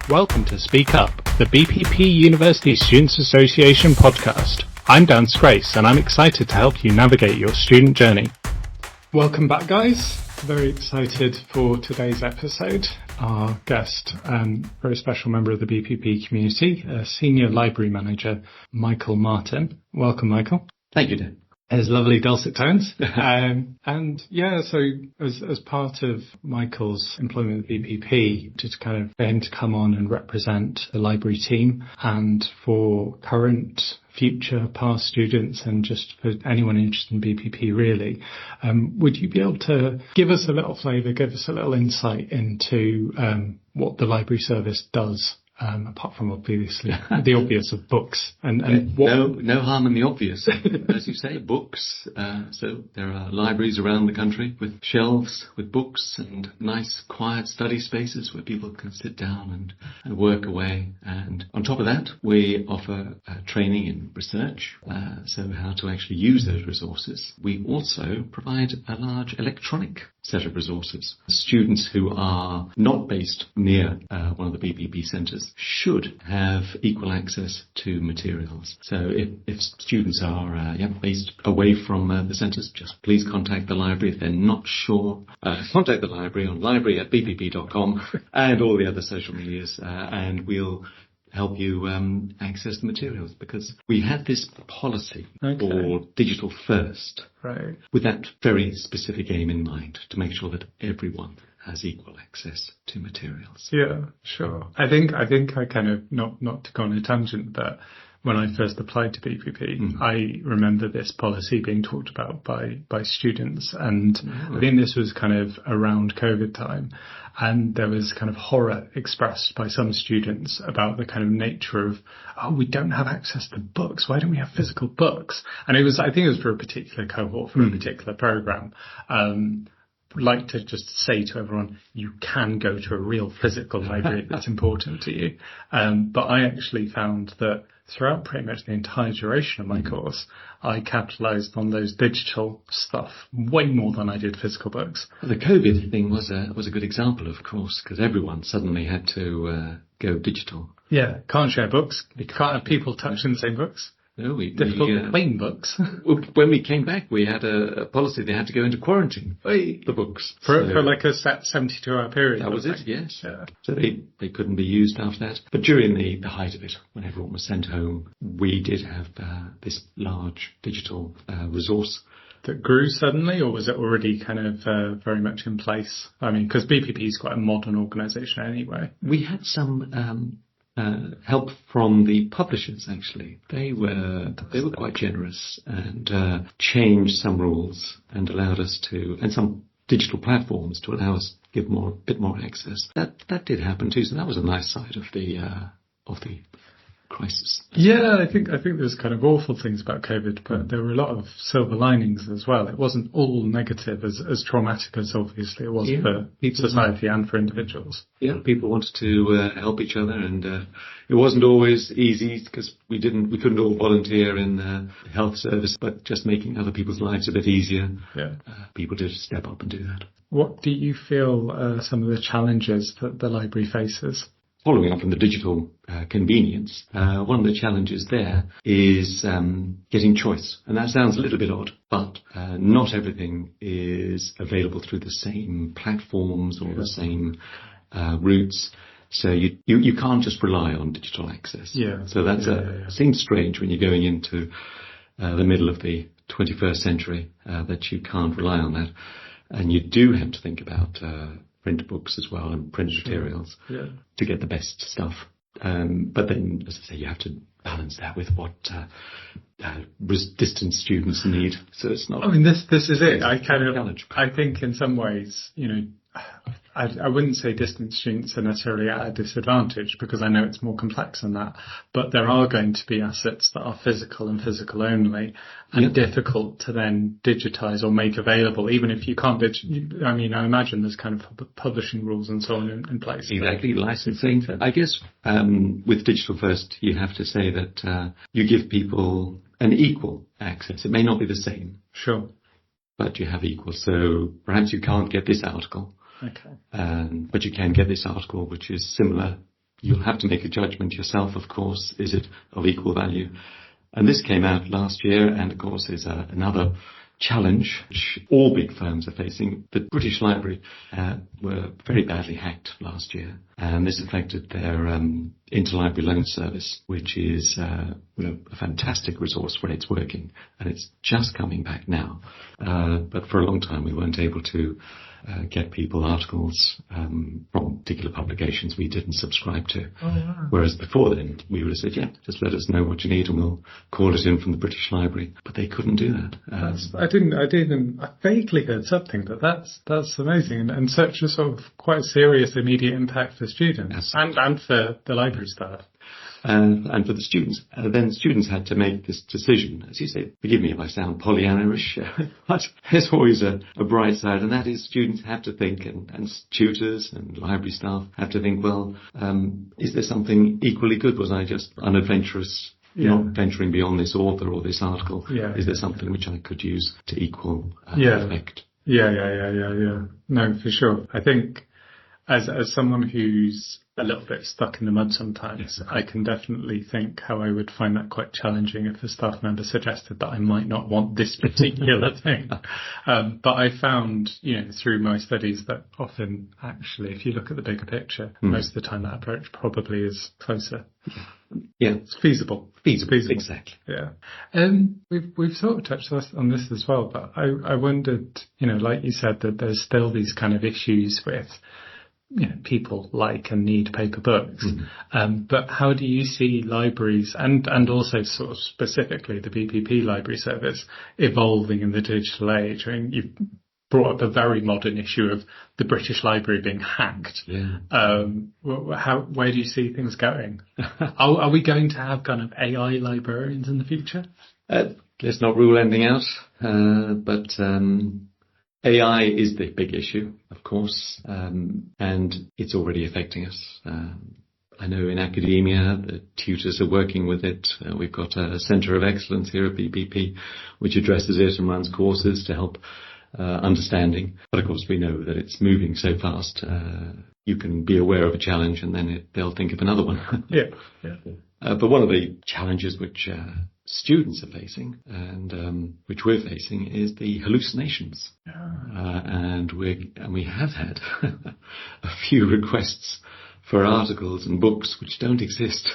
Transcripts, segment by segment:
Welcome to Speak Up, the BPP University Students Association podcast. I'm Dan Scrace and I'm excited to help you navigate your student journey. Welcome back, guys. Very excited for today's episode. Our guest, very special member of the BPP community, Senior Library Manager, Michael Martin. Welcome, Michael. Thank you, Dan. His lovely dulcet tones. So as part of Michael's employment with BPP, just kind of for him to come on and represent the library team, and for current, future, past students, and just for anyone interested in BPP really, would you be able to give us a little flavour, give us a little insight into what the library service does? Apart from obviously the obvious of books and what... No harm in the obvious. As you say, books. So there are libraries around the country with shelves with books and nice quiet study spaces where people can sit down and work away. And on top of that, we offer training in research, so how to actually use those resources. We also provide a large electronic set of resources. Students who are not based near one of the BPP centres should have equal access to materials. So if students are based away from the centres, just please contact the library. If they're not sure, contact the library on library@bpp.com and all the other social medias, and we'll help you access the materials, because we had this policy for digital first, right, with that very specific aim in mind, to make sure that everyone has equal access to materials. Yeah, sure. I think I kind of, not to go on a tangent, but when I first applied to BPP, I remember this policy being talked about by students, and I think this was kind of around COVID time, and there was kind of horror expressed by some students about the kind of nature of, we don't have access to books, why don't we have physical books? And I think it was for a particular cohort, for a particular program. Like to just say to everyone, you can go to a real physical library if it's important to you. But I actually found that throughout pretty much the entire duration of my course, I capitalised on those digital stuff way more than I did physical books. The COVID thing was a good example, of course, because everyone suddenly had to go digital. Yeah, can't share books. You can't have people touching the same books. No, difficult to claim books. When we came back, we had a policy. They had to go into quarantine, the books. For like a set 72-hour period. That was it, yes. Yeah. So they couldn't be used after that. But during the height of it, when everyone was sent home, we did have this large digital resource. That grew suddenly, or was it already kind of very much in place? I mean, because BPP is quite a modern organisation anyway. We had some... help from the publishers, actually. They were quite generous and changed some rules and allowed us to, and some digital platforms to allow us to give a bit more access. That did happen too, so that was a nice side of the crisis. Yeah, I think there's kind of awful things about COVID, but there were a lot of silver linings as well. It wasn't all negative, as traumatic as obviously it was for society and for individuals. Yeah, people wanted to help each other, and it wasn't always easy because we couldn't all volunteer in the health service, but just making other people's lives a bit easier. Yeah, people did step up and do that. What do you feel are some of the challenges that the library faces? Following up from the digital convenience, one of the challenges there is getting choice. And that sounds a little bit odd, but not everything is available through the same platforms or the same routes. So you can't just rely on digital access. Yeah. So that seems strange when you're going into the middle of the 21st century, that you can't rely on that. And you do have to think about print books as well and print materials to get the best stuff. But then, as I say, you have to balance that with what distant students need. So it's not... I mean, this is it. I think in some ways, I wouldn't say distant students are necessarily at a disadvantage, because I know it's more complex than that. But there are going to be assets that are physical and physical only, and difficult to then digitise or make available, even if you can't. I mean, I imagine there's kind of publishing rules and so on in place. Exactly, licensing. I guess with Digital First, you have to say that you give people an equal access. It may not be the same. Sure. But you have equal. So perhaps you can't get this article. Okay. But you can get this article which is similar You'll have to make a judgment yourself, of course. Is it of equal value? And this came out last year, and of course is another challenge which all big firms are facing. The British Library were very badly hacked last year, and this affected their interlibrary loan service, which is a fantastic resource when it's working, and it's just coming back now. But for a long time we weren't able to get people articles from particular publications we didn't subscribe to. Oh, wow. Whereas before then, we would have said, yeah, just let us know what you need and we'll call it in from the British Library. But they couldn't do that. I vaguely heard something, but that's amazing, and such a sort of quite serious immediate impact for students and for the library staff. And for the students. Then the students had to make this decision. As you say, forgive me if I sound Pollyanna-ish, but there's always a bright side, and that is students have to think, and tutors and library staff have to think, well, is there something equally good? Was I just unadventurous, not venturing beyond this author or this article? Yeah. Is there something which I could use to equal effect? Yeah. No, for sure. I think as someone who's a little bit stuck in the mud sometimes, I can definitely think how I would find that quite challenging if a staff member suggested that I might not want this particular thing. But I found, through my studies that often, actually, if you look at the bigger picture, most of the time that approach probably is closer. Yeah. It's feasible. Exactly. Yeah. We've sort of touched on this as well, but I wondered, like you said, that there's still these kind of issues with people like and need paper books. But how do you see libraries and also sort of specifically the BPP library service evolving in the digital age? I mean, you've brought up a very modern issue of the British Library being hacked. Yeah. Where do you see things going? Are we going to have kind of AI librarians in the future? Let's not rule anything out, but AI is the big issue, of course, and it's already affecting us. I know in academia, the tutors are working with it. We've got a Centre of Excellence here at BPP, which addresses it and runs courses to help understanding. But of course, we know that it's moving so fast. You can be aware of a challenge and then they'll think of another one. Yeah. But one of the challenges which students are facing and which we're facing is the hallucinations. And we have had a few requests for articles and books which don't exist.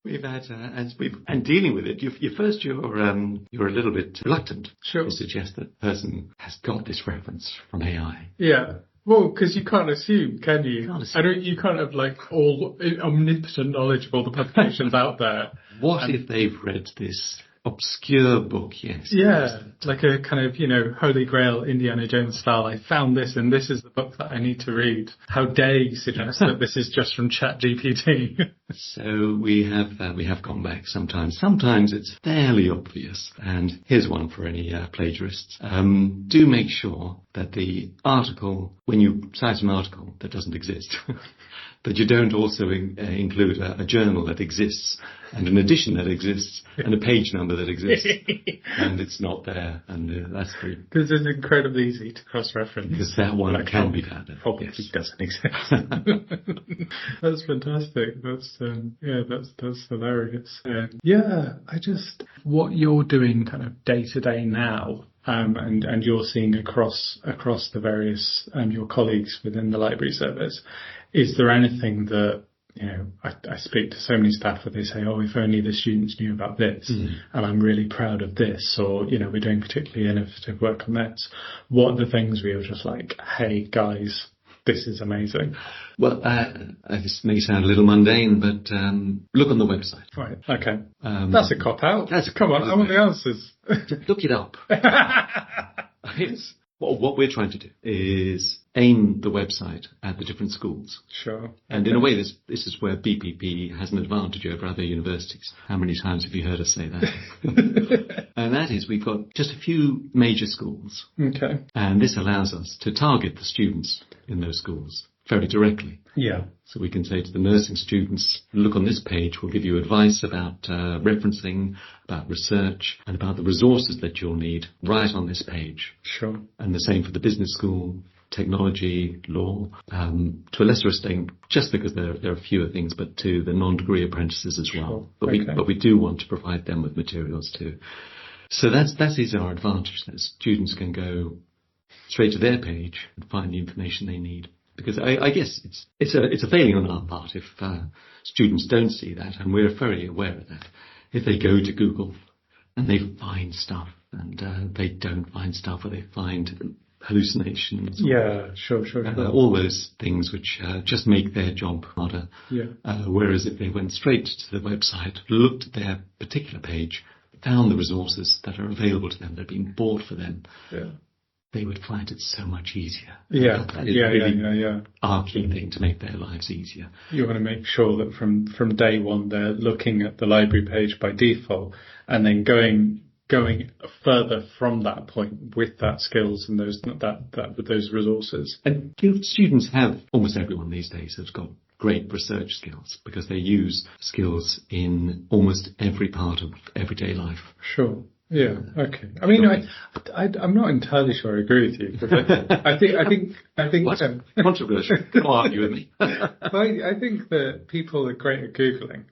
We've had, and dealing with it, you're a little bit reluctant to suggest that the person has got this reference from AI. Yeah. Well, because you can't assume, can you? You can't have all omnipotent knowledge of all the publications out there. What if they've read this obscure book? Yes. Yeah, like a kind of, Holy Grail Indiana Jones style. I found this and this is the book that I need to read. How dare you suggest that this is just from ChatGPT? So we have gone back sometimes. Sometimes it's fairly obvious. And here's one for any plagiarists. Do make sure that the article, when you cite an article that doesn't exist, that you don't also include a journal that exists and an edition that exists and a page number that exists. And it's not there. And that's the... Because it's incredibly easy to cross-reference. Because that one can be found. Probably doesn't exist. That's fantastic. That's hilarious. What you're doing kind of day to day now, and you're seeing across the various your colleagues within the library service, is there anything that I speak to so many staff where they say, oh, if only the students knew about this, and I'm really proud of this, or we're doing particularly innovative work on this. What are the things where you're just like, hey guys, this is amazing? Well, this may sound a little mundane, but look on the website. Right. Okay. That's a cop out. Come on. I want the answers. Look it up. What we're trying to do is aim the website at the different schools. Sure. And in a way, this is where BPP has an advantage over other universities. How many times have you heard us say that? And that is, we've got just a few major schools. Okay. And this allows us to target the students in those schools very directly. Yeah. So we can say to the nursing students, look on this page, we'll give you advice about referencing, about research, and about the resources that you'll need right on this page. Sure. And the same for the business school, technology, law, to a lesser extent, just because there are fewer things, but to the non-degree apprentices as well. Sure. But we do want to provide them with materials too. So that is our advantage, that students can go straight to their page and find the information they need. Because I guess it's a failing on our part if students don't see that, and we're very aware of that. If they go to Google and they find stuff, and they don't find stuff, or they find hallucinations. Yeah, sure. All those things which just make their job harder. Yeah. Whereas if they went straight to the website, looked at their particular page, found the resources that are available to them, that have been bought for them, they would find it so much easier. Yeah. Our key thing to make their lives easier. You want to make sure that from day one they're looking at the library page by default, and then going further from that point with that skills and those with those resources. And students have, almost everyone these days has got great research skills, because they use skills in almost every part of everyday life. Sure. Yeah. Okay. I mean, I'm not entirely sure I agree with you. I think. What? Controversial. Come on, argue with me. I think that people are great at Googling.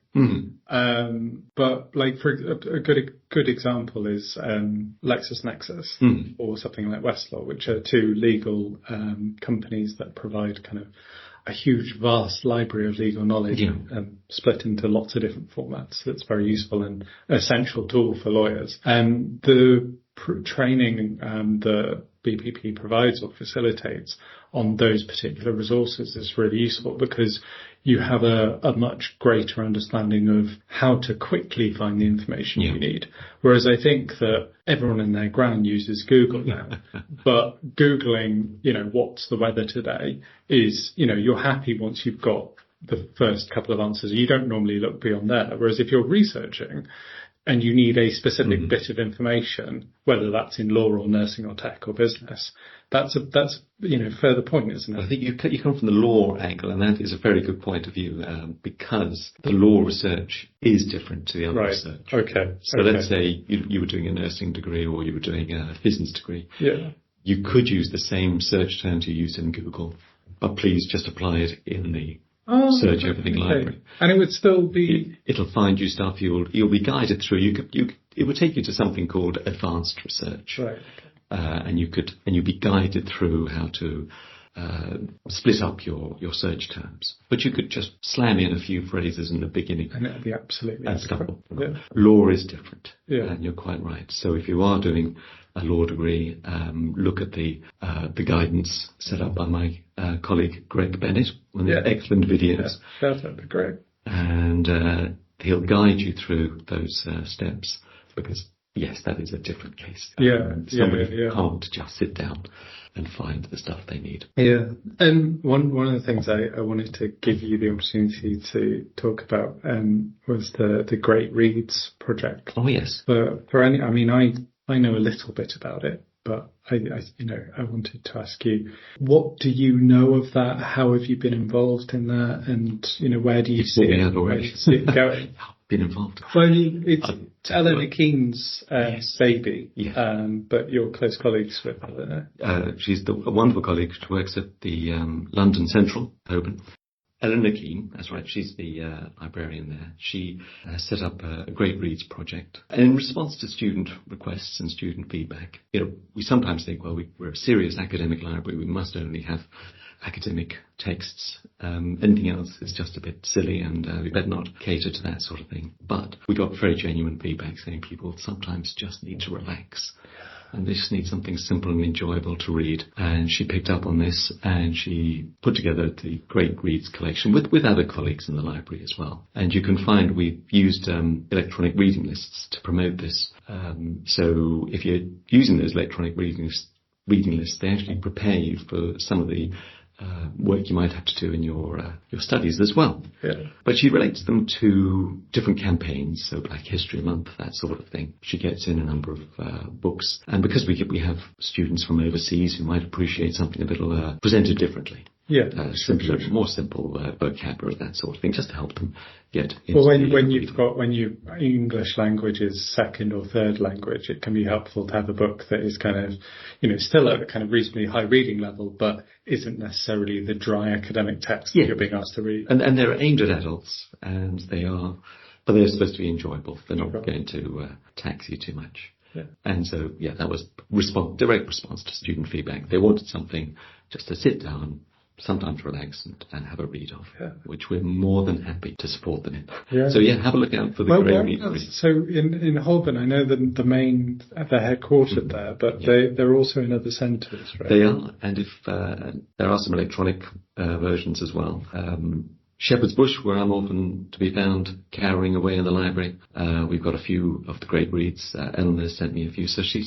But like, for a good example is LexisNexis or something like Westlaw, which are two legal companies that provide kind of a huge, vast library of legal knowledge, split into lots of different formats. That's very useful and essential tool for lawyers. The training the BPP provides or facilitates on those particular resources is really useful, because you have a much greater understanding of how to quickly find the information you need. Whereas I think that everyone in their ground uses Google now, but Googling, what's the weather today is, you're happy once you've got the first couple of answers. You don't normally look beyond there. Whereas if you're researching and you need a specific bit of information, whether that's in law or nursing or tech or business, that's further point, isn't it? I think you come from the law angle, and that is a very good point of view, because the law research is different to the other research. Okay. So let's say you were doing a nursing degree or you were doing a business degree. Yeah. You could use the same search terms you use in Google, but please just apply it in the search everything library, and it would still be. It'll find you stuff. You'll be guided through. It would take you to something called advanced research, right? And you'd be guided through how to split up your search terms. But you could just slam in a few phrases in the beginning, and it'll be absolutely different. Yeah. Law is different, yeah. And you're quite right. So if you are doing a law degree, look at the guidance set up by my colleague Greg Bennett, one of the excellent videos. Yeah. Shout out to Greg. And he'll guide you through those steps, because yes, that is a different case. Somebody can't just sit down and find the stuff they need. Yeah. And one of the things I wanted to give you the opportunity to talk about was the Great Reads project. Oh yes. For any, I know a little bit about it, but I wanted to ask you, what do you know of that? How have you been involved in that? And, where do you see it going? Been involved. Well, it's Eleanor Keene's baby, but you're close colleagues with her. She's a wonderful colleague. She works at the London Central, Holborn. Eleanor Keene, that's right, she's the librarian there. She set up a Great Reads project. And in response to student requests and student feedback, we sometimes think, well, we're a serious academic library, we must only have academic texts. Anything else is just a bit silly, and we better not cater to that sort of thing. But we got very genuine feedback saying people sometimes just need to relax. And they just need something simple and enjoyable to read. And she picked up on this, and she put together the Great Reads collection with other colleagues in the library as well. And you can find we've used electronic reading lists to promote this. So if you're using those electronic reading lists, they actually prepare you for some of the work you might have to do in your studies as well. Yeah. But she relates them to different campaigns, so Black History Month, that sort of thing. She gets in a number of books, and because we have students from overseas who might appreciate something a little presented differently, more simple vocabulary, that sort of thing, just to help them get into well, when you English language is second or third language, it can be helpful to have a book that is kind of, still at a kind of reasonably high reading level, but isn't necessarily the dry academic text that you're being asked to read. And they're aimed at adults, and but they're supposed to be enjoyable. They're not going to tax you too much. Yeah. And so, that was direct response to student feedback. They wanted something just to sit down, sometimes relax and have a read of, which we're more than happy to support them in. Yeah. So have a look out for the Grey Read. So in Holborn, I know they're headquartered there, but they're also in other centres, right? They are, and if there are some electronic versions as well. Shepherd's Bush, where I'm often to be found cowering away in the library. We've got a few of the great reads. Eleanor sent me a few, so she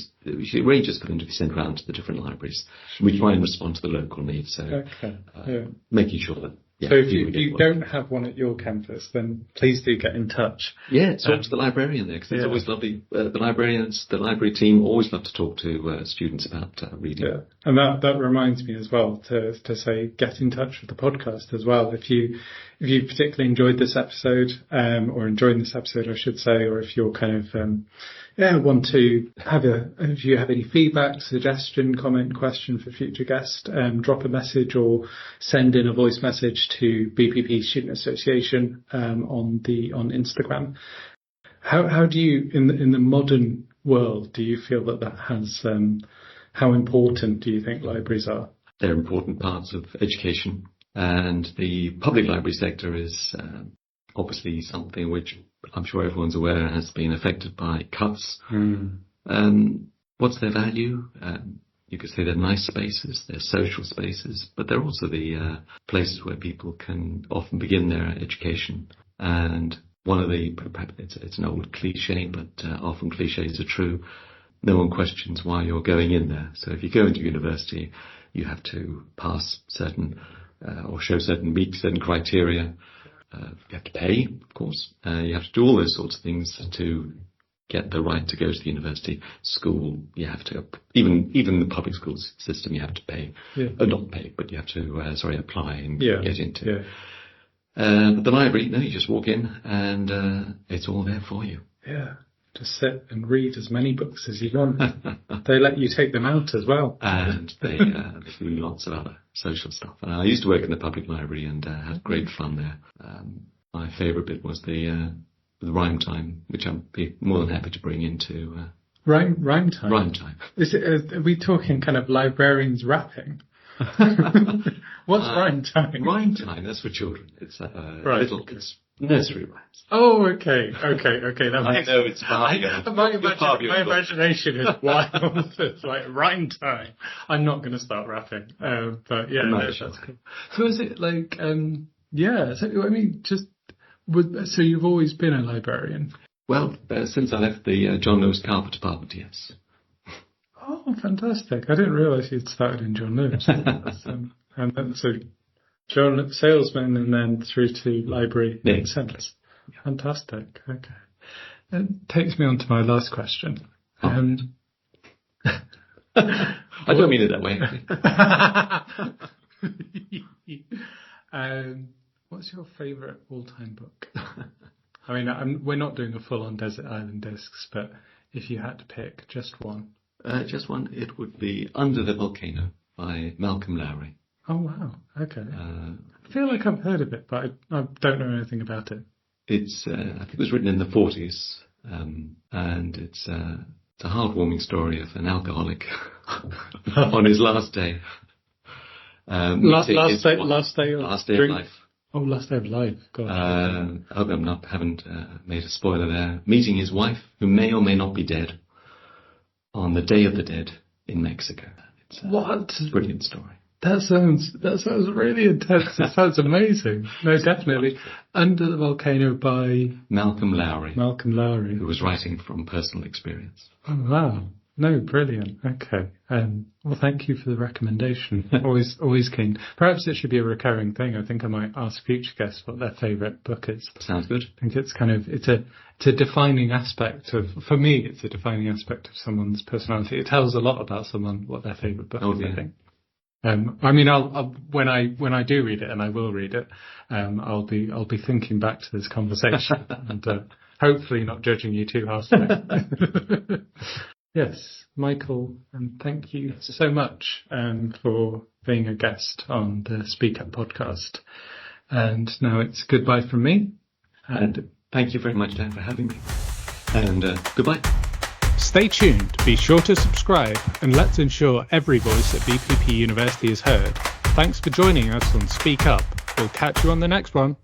arranges for them to be sent around to the different libraries. We try and respond to the local needs, so making sure that. So if you don't have one at your campus, then please do get in touch. Yeah, talk to the librarian there, because it's always lovely. The library team always love to talk to students about reading. Yeah, and that reminds me as well to say get in touch with the podcast as well. If you particularly enjoyed this episode, or enjoying this episode, I should say, or if you're kind of want to if you have any feedback, suggestion, comment, question for future guests, drop a message or send in a voice message to BPP Student Association on Instagram. How do you in the modern world do you feel that has how important do you think libraries are? They're important parts of education, and the public library sector is obviously something which I'm sure everyone's aware has been affected by cuts. What's their value? You could say they're nice spaces, they're social spaces, but they're also the places where people can often begin their education. And one of the, it's an old cliche, but often cliches are true. No one questions why you're going in there. So if you go into university, you have to pass certain or show meet certain criteria. You have to pay, of course. You have to do all those sorts of things to get the right to go to the university. School, you have to, even the public schools system, you have to pay. Not pay, but you have to, apply and get into. But the library, no, you just walk in and it's all there for you. Yeah. Just sit and read as many books as you want. They let you take them out as well. And they do lots of other social stuff. And I used to work in the public library and had great fun there. My favourite bit was the rhyme time, which I'm more than happy to bring into... Rhyme time? Rhyme time. Are we talking kind of librarians rapping? What's rhyme time? Rhyme time, that's for children. It's it's nursery rhymes. Oh, okay. That I know it's my imagination is wild. It's like rhyme time. I'm not going to start rapping. But yeah, that's cool. So is it like, so I mean, so you've always been a librarian? Well, since I left the John Lewis Carver department, yes. Oh, fantastic. I didn't realise you'd started in John Lewis. And then so John salesman and then through to library centres. Yeah. Fantastic. Okay. That takes me on to my last question. I don't mean it that way. What's your favourite all-time book? I mean, we're not doing a full-on Desert Island Discs, but if you had to pick just one. Just one, it would be Under the Volcano by Malcolm Lowry. Oh, wow. Okay. I feel like I've heard of it, but I don't know anything about it. It's, I think it was written in the 40s, and it's a heartwarming story of an alcoholic on his last day. Last day of life. Oh, last day of life. Gosh. I hope I haven't made a spoiler there. Meeting his wife, who may or may not be dead, on the Day of the Dead in Mexico. It's a brilliant story. That sounds really intense. That sounds amazing. No, definitely. Under the Volcano by Malcolm Lowry. Who was writing from personal experience. Oh, wow. No, brilliant. Okay. Well, thank you for the recommendation. Always keen. Perhaps it should be a recurring thing. I think I might ask future guests what their favourite book is. Sounds good. I think it's kind of, it's a defining aspect for me, it's a defining aspect of someone's personality. It tells a lot about someone, what their favourite book is, I think. I mean, I'll when I do read it, and I will read it, I'll be thinking back to this conversation and hopefully not judging you too harshly. Yes, Michael, thank you so much for being a guest on the Speak Up podcast. And now it's goodbye from me. And thank you very much, Dan, for having me. And goodbye. Stay tuned, be sure to subscribe, and let's ensure every voice at BPP University is heard. Thanks for joining us on Speak Up. We'll catch you on the next one.